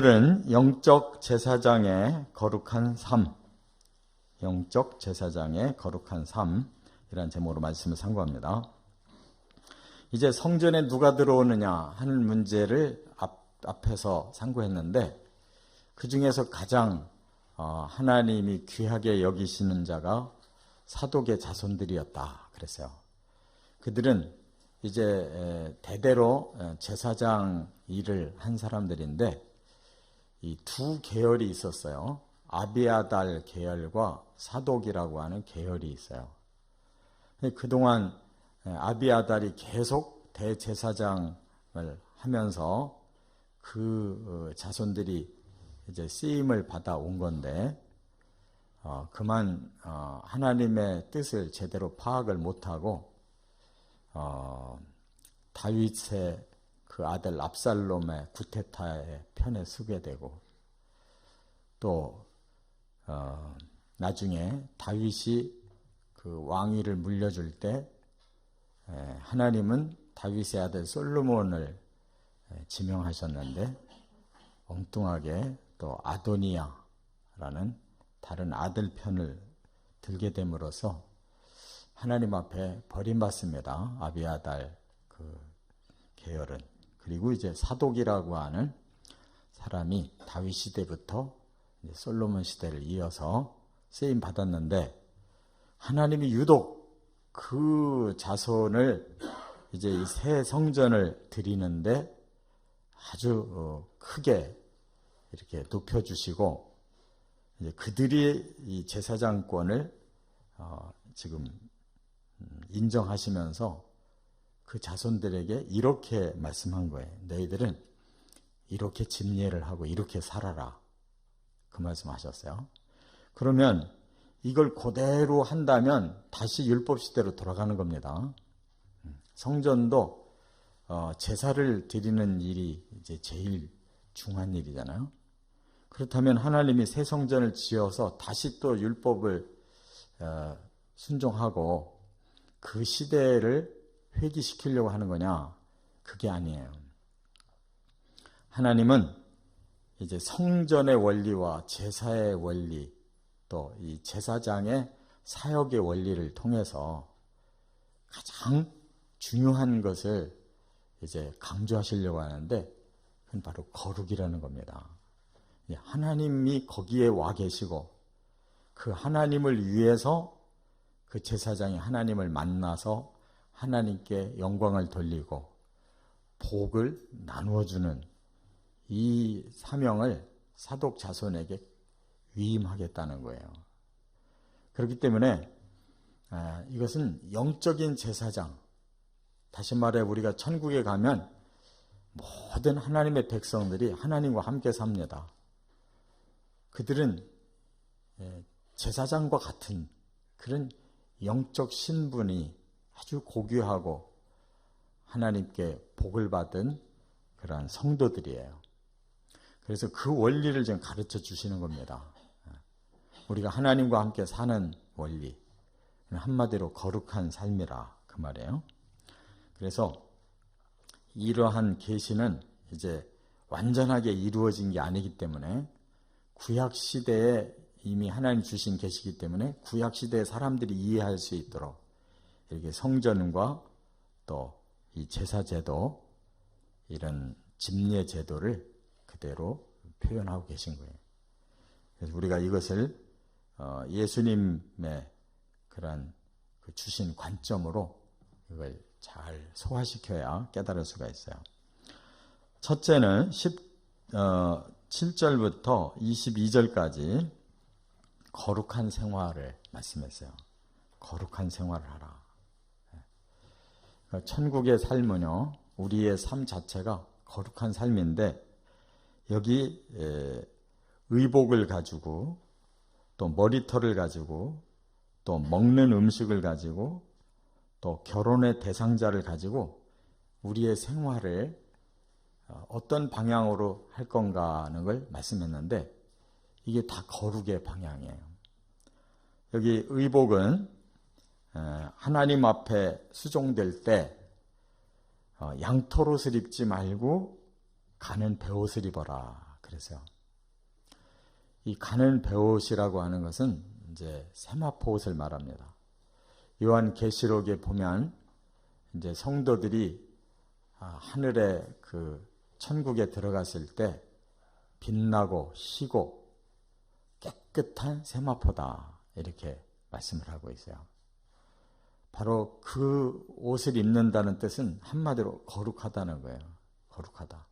오늘은 영적 제사장의 거룩한 삶, 영적 제사장의 거룩한 삶이라는 제목으로 말씀을 상고합니다. 이제 성전에 누가 들어오느냐 하는 문제를 앞에서 상고했는데, 그 중에서 가장 하나님이 귀하게 여기시는 자가 사독의 자손들이었다 그랬어요. 그들은 이제 대대로 제사장 일을 한 사람들인데, 이 두 계열이 있었어요. 아비아달 계열과 사독이라고 하는 계열이 있어요. 그동안 아비아달이 계속 대제사장을 하면서 그 자손들이 이제 쓰임을 받아온 건데, 그만 하나님의 뜻을 제대로 파악을 못하고 다윗의 그 아들 압살롬의 구테타의 편에 서게 되고, 또 나중에 다윗이 그 왕위를 물려줄 때 하나님은 다윗의 아들 솔로몬을 지명하셨는데, 엉뚱하게 또 아도니아라는 다른 아들 편을 들게 됨으로써 하나님 앞에 버림받습니다. 아비아달 그 계열은. 그리고 이제 사독이라고 하는 사람이 다윗 시대부터 솔로몬 시대를 이어서 쓰임 받았는데, 하나님이 유독 그 자손을 이제 이 새 성전을 드리는데 아주 크게 이렇게 높여주시고, 이제 그들이 이 제사장권을 지금 인정하시면서 그 자손들에게 이렇게 말씀한 거예요. 너희들은 이렇게 집례를 하고 이렇게 살아라. 그 말씀하셨어요. 그러면 이걸 그대로 한다면 다시 율법 시대로 돌아가는 겁니다. 성전도 제사를 드리는 일이 이제 제일 중요한 일이잖아요. 그렇다면 하나님이 새 성전을 지어서 다시 또 율법을 순종하고 그 시대를 회귀시키려고 하는 거냐? 그게 아니에요. 하나님은 이제 성전의 원리와 제사의 원리, 또 이 제사장의 사역의 원리를 통해서 가장 중요한 것을 이제 강조하시려고 하는데, 그건 바로 거룩이라는 겁니다. 하나님이 거기에 와 계시고, 그 하나님을 위해서 그 제사장이 하나님을 만나서 하나님께 영광을 돌리고 복을 나누어주는 이 사명을 사독 자손에게 위임하겠다는 거예요. 그렇기 때문에 이것은 영적인 제사장, 다시 말해 우리가 천국에 가면 모든 하나님의 백성들이 하나님과 함께 삽니다. 그들은 제사장과 같은 그런 영적 신분이 아주 고귀하고 하나님께 복을 받은 그러한 성도들이에요. 그래서 그 원리를 지금 가르쳐 주시는 겁니다. 우리가 하나님과 함께 사는 원리, 한마디로 거룩한 삶이라 그 말이에요. 그래서 이러한 계시는 이제 완전하게 이루어진 게 아니기 때문에, 구약 시대에 이미 하나님 주신 계시이기 때문에 구약 시대의 사람들이 이해할 수 있도록 이렇게 성전과 또 이 제사제도, 이런 집례 제도를 그대로 표현하고 계신 거예요. 그래서 우리가 이것을 예수님의 그런 그 주신 관점으로 이걸 잘 소화시켜야 깨달을 수가 있어요. 첫째는 17절부터 22절까지 거룩한 생활을 말씀했어요. 거룩한 생활을 하라. 천국의 삶은요, 우리의 삶 자체가 거룩한 삶인데, 여기 의복을 가지고, 또 머리털을 가지고, 또 먹는 음식을 가지고, 또 결혼의 대상자를 가지고 우리의 생활을 어떤 방향으로 할 건가 하는 걸 말씀했는데, 이게 다 거룩의 방향이에요. 여기 의복은 하나님 앞에 수종될 때 양털옷을 입지 말고 가는 베옷을 입어라. 그래서 이 가는 베옷이라고 하는 것은 이제 세마포 옷을 말합니다. 요한 계시록에 보면 이제 성도들이 하늘에 그 천국에 들어갔을 때 빛나고 희고 깨끗한 세마포다 이렇게 말씀을 하고 있어요. 바로 그 옷을 입는다는 뜻은 한마디로 거룩하다는 거예요. 거룩하다.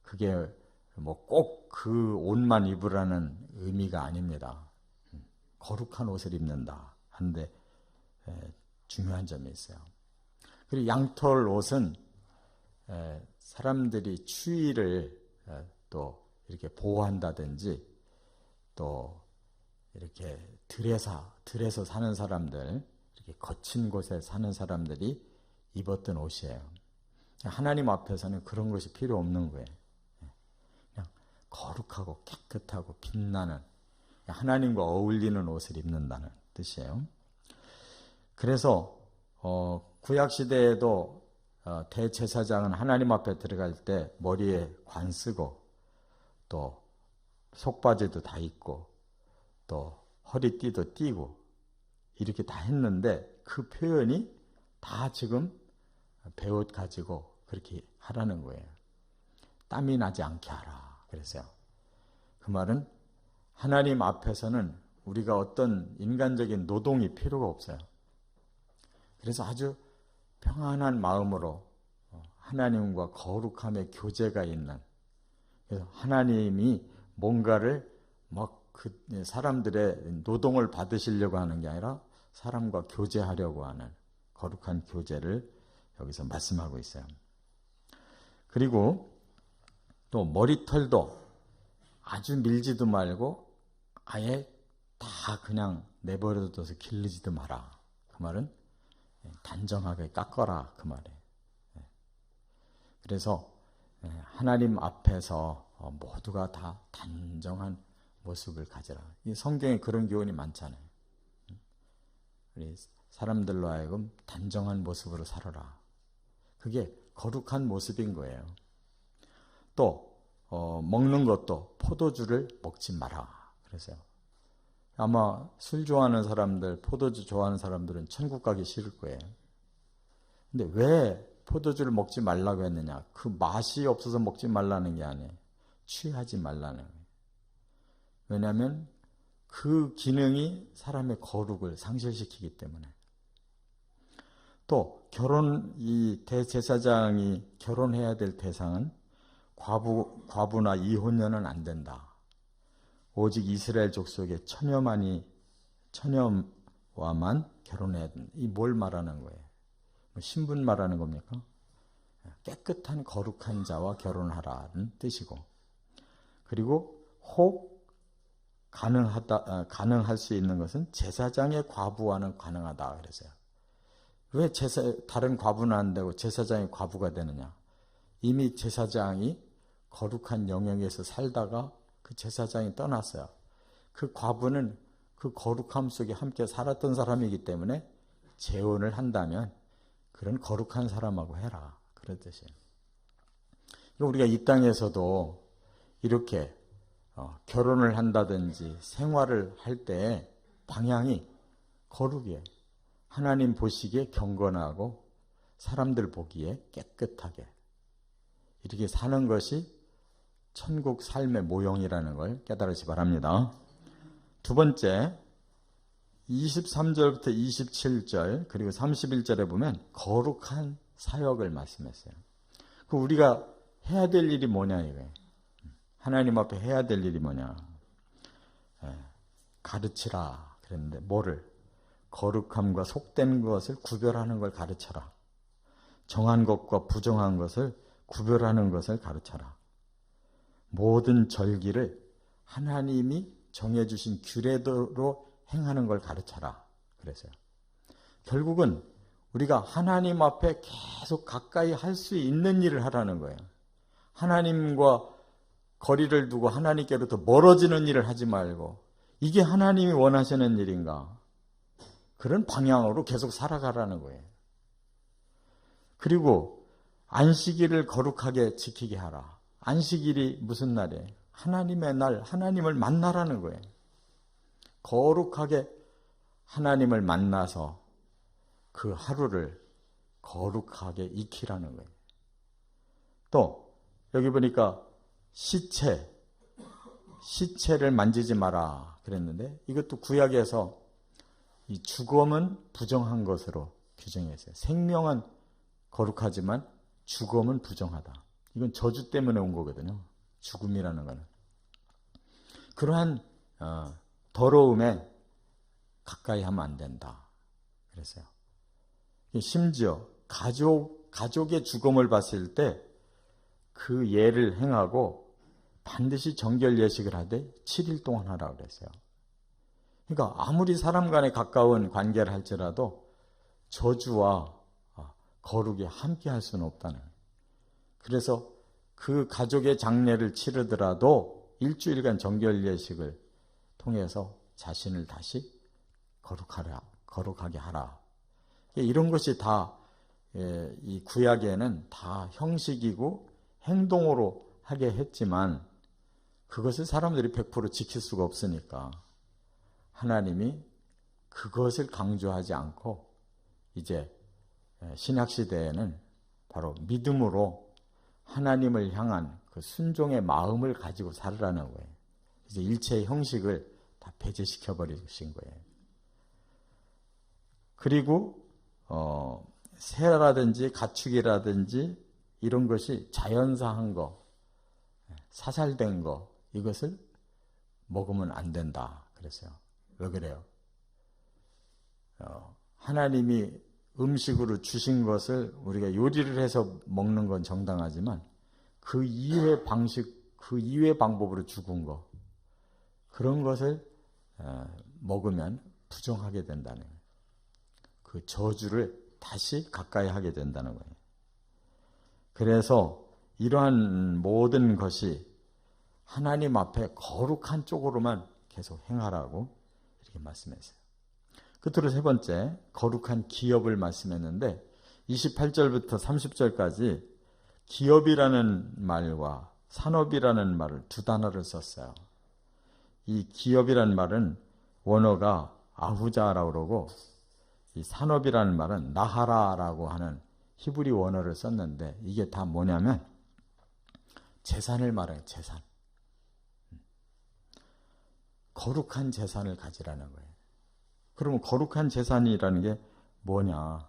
그게 뭐 꼭 그 옷만 입으라는 의미가 아닙니다. 거룩한 옷을 입는다 하는데 중요한 점이 있어요. 그리고 양털 옷은 사람들이 추위를 또 이렇게 보호한다든지 또 이렇게 들에서 사는 사람들, 이렇게 거친 곳에 사는 사람들이 입었던 옷이에요. 하나님 앞에서는 그런 것이 필요 없는 거예요. 그냥 거룩하고 깨끗하고 빛나는 하나님과 어울리는 옷을 입는다는 뜻이에요. 그래서 구약시대에도 대제사장은 하나님 앞에 들어갈 때 머리에 관 쓰고 또 속바지도 다 입고 또 허리띠도 띠고 이렇게 다 했는데 그 표현이 다 지금 베옷 가지고 그렇게 하라는 거예요. 땀이 나지 않게 하라 그랬어요. 그 말은 하나님 앞에서는 우리가 어떤 인간적인 노동이 필요가 없어요. 그래서 아주 평안한 마음으로 하나님과 거룩함의 교제가 있는, 그래서 하나님이 뭔가를 막 그 사람들의 노동을 받으시려고 하는 게 아니라 사람과 교제하려고 하는 거룩한 교제를 여기서 말씀하고 있어요. 그리고 또 머리털도 아주 밀지도 말고 아예 다 그냥 내버려둬서 기르지도 마라. 그 말은 단정하게 깎아라 그 말이에요. 그래서 하나님 앞에서 모두가 다 단정한 모습을 가져라. 이 성경에 그런 교훈이 많잖아요. 우리 사람들로 하여금 단정한 모습으로 살아라. 그게 거룩한 모습인 거예요. 또 먹는 것도 포도주를 먹지 마라. 그래서요. 아마 술 좋아하는 사람들, 포도주 좋아하는 사람들은 천국 가기 싫을 거예요. 근데 왜 포도주를 먹지 말라고 했느냐? 그 맛이 없어서 먹지 말라는 게 아니에요. 취하지 말라는 거예요. 왜냐하면 그 기능이 사람의 거룩을 상실시키기 때문에. 또 이 대제사장이 결혼해야 될 대상은 과부나 이혼녀는 안 된다. 오직 이스라엘 족속의 처녀와만 결혼해야 된다. 이 뭘 말하는 거예요? 신분 말하는 겁니까? 깨끗한 거룩한 자와 결혼하라는 뜻이고, 그리고 혹 가능할 수 있는 것은 제사장의 과부와는 가능하다 그랬어요. 왜 다른 과부는 안 되고 제사장의 과부가 되느냐? 이미 제사장이 거룩한 영역에서 살다가 그 제사장이 떠났어요. 그 과부는 그 거룩함 속에 함께 살았던 사람이기 때문에 재혼을 한다면 그런 거룩한 사람하고 해라. 그런 뜻이에요. 우리가 이 땅에서도 이렇게 결혼을 한다든지 생활을 할 때 방향이 거룩이에요. 하나님 보시기에 경건하고 사람들 보기에 깨끗하게 이렇게 사는 것이 천국 삶의 모형이라는 걸 깨달으시 바랍니다. 두 번째, 23절부터 27절 그리고 31절에 보면 거룩한 사역을 말씀했어요. 그 우리가 해야 될 일이 뭐냐 이거예요. 하나님 앞에 해야 될 일이 뭐냐. 가르치라 그랬는데 뭐를? 거룩함과 속된 것을 구별하는 걸 가르쳐라. 정한 것과 부정한 것을 구별하는 것을 가르쳐라. 모든 절기를 하나님이 정해주신 규례대로 행하는 걸 가르쳐라. 그래서요. 결국은 우리가 하나님 앞에 계속 가까이 할 수 있는 일을 하라는 거예요. 하나님과 거리를 두고 하나님께로부터 멀어지는 일을 하지 말고 이게 하나님이 원하시는 일인가? 그런 방향으로 계속 살아가라는 거예요. 그리고 안식일을 거룩하게 지키게 하라. 안식일이 무슨 날이에요? 하나님의 날, 하나님을 만나라는 거예요. 거룩하게 하나님을 만나서 그 하루를 거룩하게 익히라는 거예요. 또 여기 보니까 시체를 만지지 마라 그랬는데 이것도 구약에서 이 죽음은 부정한 것으로 규정했어요. 생명은 거룩하지만 죽음은 부정하다. 이건 저주 때문에 온 거거든요. 죽음이라는 거는. 그러한 더러움에 가까이 하면 안 된다. 그랬어요. 심지어 가족의 죽음을 봤을 때 그 예를 행하고 반드시 정결 예식을 하되 7일 동안 하라고 그랬어요. 그러니까 아무리 사람 간에 가까운 관계를 할지라도 저주와 거룩이 함께 할 수는 없다는 거예요. 그래서 그 가족의 장례를 치르더라도 일주일간 정결 예식을 통해서 자신을 다시 거룩하게 하라. 이런 것이 다 이 구약에는 다 형식이고 행동으로 하게 했지만 그것을 사람들이 100% 지킬 수가 없으니까 하나님이 그것을 강조하지 않고 이제 신약시대에는 바로 믿음으로 하나님을 향한 그 순종의 마음을 가지고 살으라는 거예요. 이제 일체의 형식을 다 배제시켜 버리신 거예요. 그리고 새라든지 가축이라든지 이런 것이 자연사한 거, 사살된 거 이것을 먹으면 안 된다 그랬어요. 왜 그래요? 하나님이 음식으로 주신 것을 우리가 요리를 해서 먹는 건 정당하지만 그 이외의 방식, 그 이외의 방법으로 죽은 거 그런 것을 먹으면 부정하게 된다는 거예요. 그 저주를 다시 가까이 하게 된다는 거예요. 그래서 이러한 모든 것이 하나님 앞에 거룩한 쪽으로만 계속 행하라고 이렇게 말씀했어요. 끝으로 세 번째, 거룩한 기업을 말씀했는데 28절부터 30절까지 기업이라는 말과 산업이라는 말을 두 단어를 썼어요. 이 기업이라는 말은 원어가 아후자라고 그러고 이 산업이라는 말은 나하라라고 하는 히브리 원어를 썼는데 이게 다 뭐냐면 재산을 말해요. 재산. 거룩한 재산을 가지라는 거예요. 그러면 거룩한 재산이라는 게 뭐냐?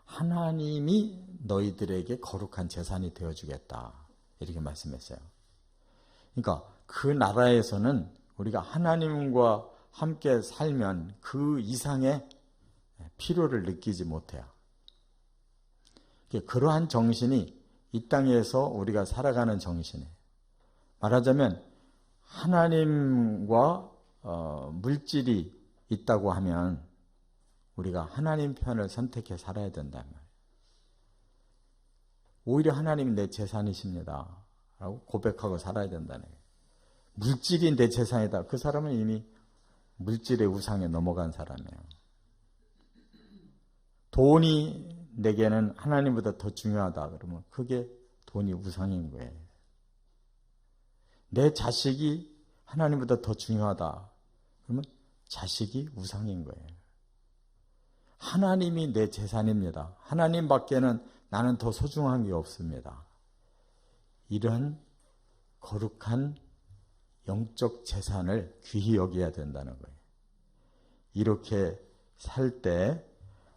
하나님이 너희들에게 거룩한 재산이 되어주겠다. 이렇게 말씀했어요. 그러니까 그 나라에서는 우리가 하나님과 함께 살면 그 이상의 필요를 느끼지 못해요. 그러한 정신이 이 땅에서 우리가 살아가는 정신이에요. 말하자면 하나님과 물질이 있다고 하면 우리가 하나님 편을 선택해 살아야 된다는 거예요. 오히려 하나님이 내 재산이십니다 라고 고백하고 살아야 된다는 거예요. 물질이 내 재산이다. 그 사람은 이미 물질의 우상에 넘어간 사람이에요. 돈이 내게는 하나님보다 더 중요하다 그러면 그게 돈이 우상인 거예요. 내 자식이 하나님보다 더 중요하다 그러면 자식이 우상인 거예요. 하나님이 내 재산입니다. 하나님 밖에는 나는 더 소중한 게 없습니다. 이런 거룩한 영적 재산을 귀히 여겨야 된다는 거예요. 이렇게 살 때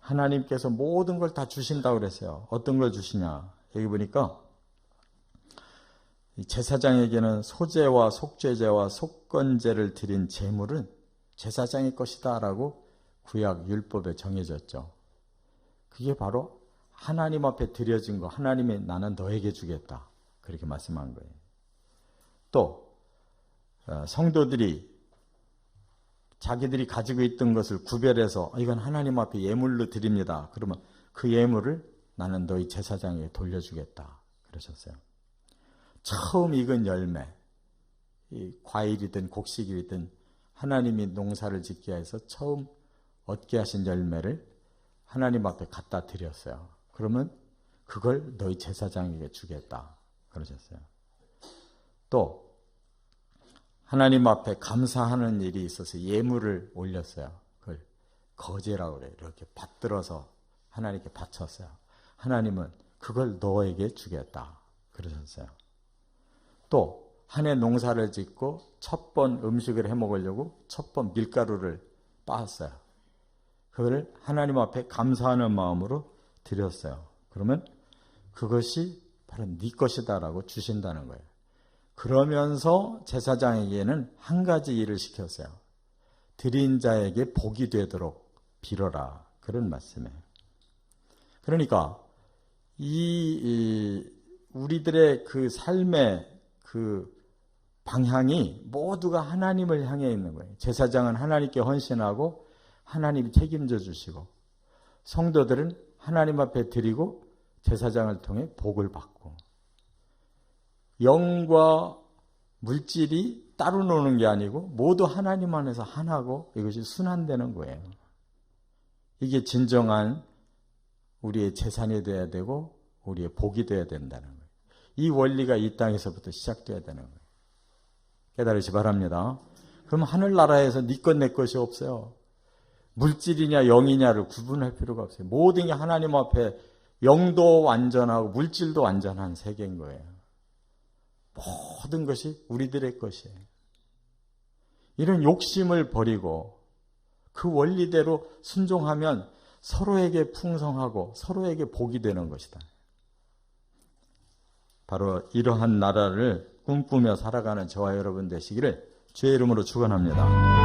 하나님께서 모든 걸 다 주신다고 그랬어요. 어떤 걸 주시냐? 여기 보니까 제사장에게는 소제와 속죄제와 속건제를 드린 제물은 제사장의 것이다 라고 구약 율법에 정해졌죠. 그게 바로 하나님 앞에 드려진 거, 하나님이 나는 너에게 주겠다 그렇게 말씀한 거예요. 또 성도들이 자기들이 가지고 있던 것을 구별해서 이건 하나님 앞에 예물로 드립니다. 그러면 그 예물을 나는 너희 제사장에게 돌려주겠다 그러셨어요. 처음 익은 열매, 이 과일이든 곡식이든 하나님이 농사를 짓게 해서 처음 얻게 하신 열매를 하나님 앞에 갖다 드렸어요. 그러면 그걸 너희 제사장에게 주겠다 그러셨어요. 또 하나님 앞에 감사하는 일이 있어서 예물을 올렸어요. 그걸 거제라고 그래요. 이렇게 받들어서 하나님께 바쳤어요. 하나님은 그걸 너에게 주겠다 그러셨어요. 또 한 해 농사를 짓고 첫 번 음식을 해 먹으려고 첫 번 밀가루를 빻았어요. 그걸 하나님 앞에 감사하는 마음으로 드렸어요. 그러면 그것이 바로 네 것이다라고 주신다는 거예요. 그러면서 제사장에게는 한 가지 일을 시켰어요. 드린 자에게 복이 되도록 빌어라. 그런 말씀이에요. 그러니까 우리들의 그 삶의 그 방향이 모두가 하나님을 향해 있는 거예요. 제사장은 하나님께 헌신하고 하나님이 책임져 주시고, 성도들은 하나님 앞에 드리고 제사장을 통해 복을 받고, 영과 물질이 따로 노는 게 아니고 모두 하나님 안에서 하나고 이것이 순환되는 거예요. 이게 진정한 우리의 재산이 되어야 되고 우리의 복이 되어야 된다는 거예요. 이 원리가 이 땅에서부터 시작되어야 되는 거예요. 깨달으시 바랍니다. 그럼 하늘나라에서 네 것 내 것이 없어요. 물질이냐 영이냐를 구분할 필요가 없어요. 모든 게 하나님 앞에 영도 완전하고 물질도 완전한 세계인 거예요. 모든 것이 우리들의 것이에요. 이런 욕심을 버리고 그 원리대로 순종하면 서로에게 풍성하고 서로에게 복이 되는 것이다. 바로 이러한 나라를 꿈꾸며 살아가는 저와 여러분 되시기를 주의 이름으로 축원합니다.